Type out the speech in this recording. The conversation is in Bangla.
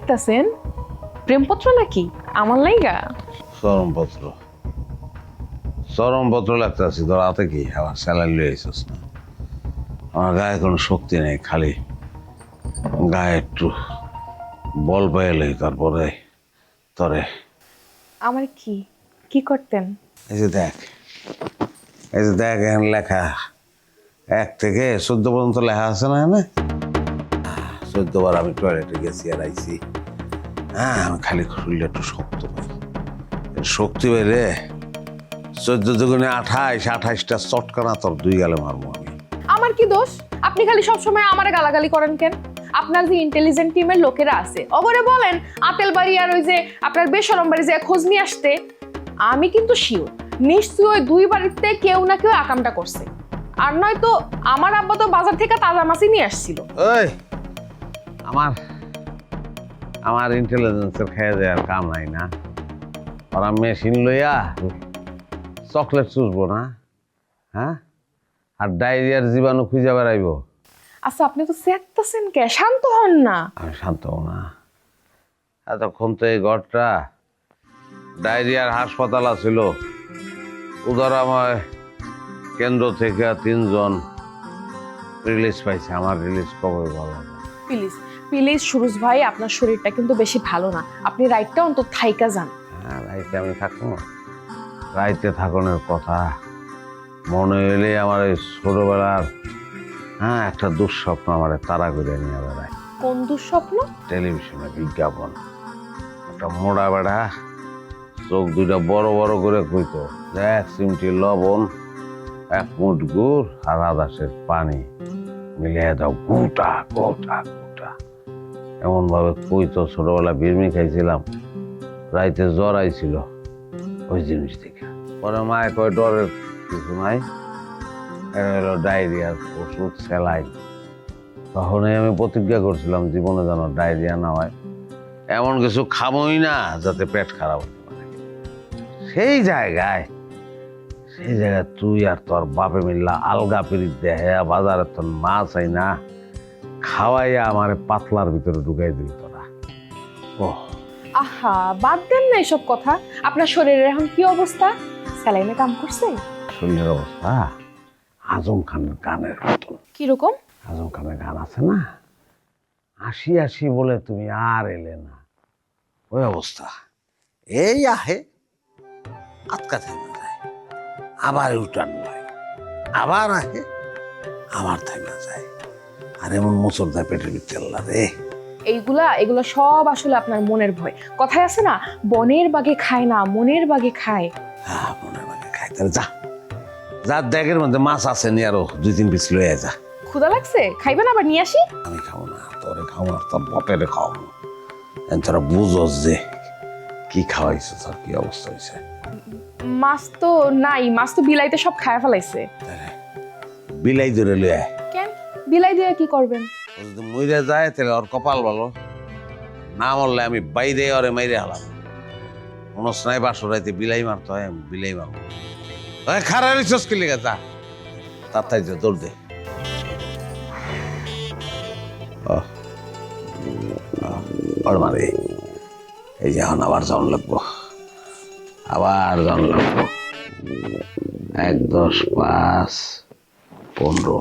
লিখতাছেন? প্রেমপত্র নাকি আমার লাইগা? চরমপত্র চরমপত্র লাগতেছি তোর হাতে কি আবার স্যালারি লয়ে আইসস না? আমার গায়ে কোনো শক্তি নেই, খালি গায়ে একটু বল পাইলে তারপরে তরে। আমার কি কি করতেন? এই যে দেখ, এখানে লেখা 1 থেকে 14 পর্যন্ত লেখা আছে না? এখানে 14 বার আমি টয়লেটে গেছি আর আইছি। হ্যাঁ, আমি খালি শরীরটা একটু শক্ত পাই, শক্তি পাইলে 14 দুগুণে 28, 28টা চটকানা তোর 2 গালে মারবো আমি। আমার কি দোষ? আপনি খালি সবসময় আমারে গালাগালি করেন কেন? আপনার যে ইন্টেলিজেন্ট টিমের লোকেরা আছে ওগরে বলেন আতেল বাড়ি আর ওই যে আপনার বেশরম বাড়ি যে খোঁজ নিয়ে আসতে। আমি কিন্তু শিওর নিশ্চয়ই ওই 2 বাড়িতে কেউ না কেউ আকামটা করছে, আর নয়তো আমার আব্বা তো বাজার থেকে তাজা মাছই নিয়ে আসছিল। ওই আমার ইন্টেলিজেন্সের খেয়ে দেওয়ার কাম নাই না? ওরা মেশিন লইয়া চকলেট চুষবো না? হ্যাঁ, আর ডায়রিয়ার জীবাণু খুঁজে বেড়াইব। আচ্ছা, আপনি তো চেকতেছেন কে? শান্ত হন না। আমি শান্ত হব না? এতক্ষণ তো এই ঘরটা ডায়রিয়ার হাসপাতাল আছিল। উদারাময় কেন্দ্র থেকে 3 জন রিলিজ পাইছে, আমার রিলিজ কবে বলো? প্লিজ প্লিজ সুরজ ভাই, আপনার শরীরটা কিন্তু বেশি ভালো না, আপনি রাইটটা অন্তত থাইকা যান। হ্যাঁ, রাইতে আমি থাকবো, রাইতে থাকনের কথা মনে এলে আমার এই ছোটবেলার একটা দুঃস্বপ্ন আমার তাড়া করে নিয়ে বেড়ায়। কোন দুঃস্বপ্ন? টেলিভিশনে বিজ্ঞাপন, একটা মোড়া বেড়া চোখ 2টা বড় বড় করে কইতো, 1 চিমটি লবণ, 1 মুঠ গুড় আর আদাসের পানি মিলিয়ে দাও, গোটা গোটা গোটা। এমন ভাবে কইতো, ছোটবেলা বিড়মি খাইছিলাম, রাইতে জ্বর আইছিল ওই জিনিস থেকে। পরে মায় কয় ডরের কিছু নাই, এটা হলো ডায়রিয়ার ওষুধ, সেলাইন। তখনই আমি প্রতিজ্ঞা করছিলাম জীবনে যেন ডায়রিয়া না হয়, এমন কিছু খাবোই না যাতে পেট খারাপ হতে পারে। সেই জায়গায় তুই আর তোর বাপে মিল্লা আলগা পিরিত দেহে বাজারে তোর মাছ আই না খাওয়াইয়া আমার পাতলার ভিতরে ঢুকাই দিল তোরা। ওহ, আহা, বাদ দেন না এসব কথা। আপনার শরীরের এখন কি অবস্থা? স্যালাইনে কাম করছে? শরীরের অবস্থা আজম খানের গানের মতন। কিরকম? আজম খানের গান আছে না, 80 80 বলে তুমি আর এলে না, ওই অবস্থা। এই আহে আটকা থেমে যায়, আবার উঠান নয়, আবার আহে আবার থেমে যায়, আর এমন মোচড় দেয় পেটের ভিতরে রে। এগুলা সব আসলে আপনার মনের ভয়। কথায় আছে না, বনের বাগে খায় না মনের বাগে খায়। হ্যাঁ, মনের বাগে খাই। তাহলে যা যা, ব্যাগের মধ্যে মাছ আছে নি, আরো 2-3 পিস লয়ে যা। ক্ষুধা লাগছে, খাইবেন? আবার নিয়ে আসি। আমি খাবো না, তোরে খাবো আর তোর বাপেরে খাওয়াবো। তোরা বুঝোস যে কি খাওয়াইছো, তোর কি অবস্থা হয়েছে। মাছ তো নাই, মাছ তো বিলাইতে সব খায় ফেলাইছে। বিলাই ধরে লয়ে আয়। কেন বিলাই দিয়ে কি করবেন? ও যদি মইরা যায় তাহলে ওর কপাল ভালো, না মরলে আমি বাইরে ওরে মাইরে হালাম। কোনো স্নাইপার সরাইতে বিলাই মারতে হয়, আমি বিলাই মারবো। খারাপ রিসোর্স কি লেগে যা, তাড়াতাড়ি যা, দৌড় দে। মারে এই যে এখন আবার জন লাগবো, আবার জন লাগবো। 1 10 5 15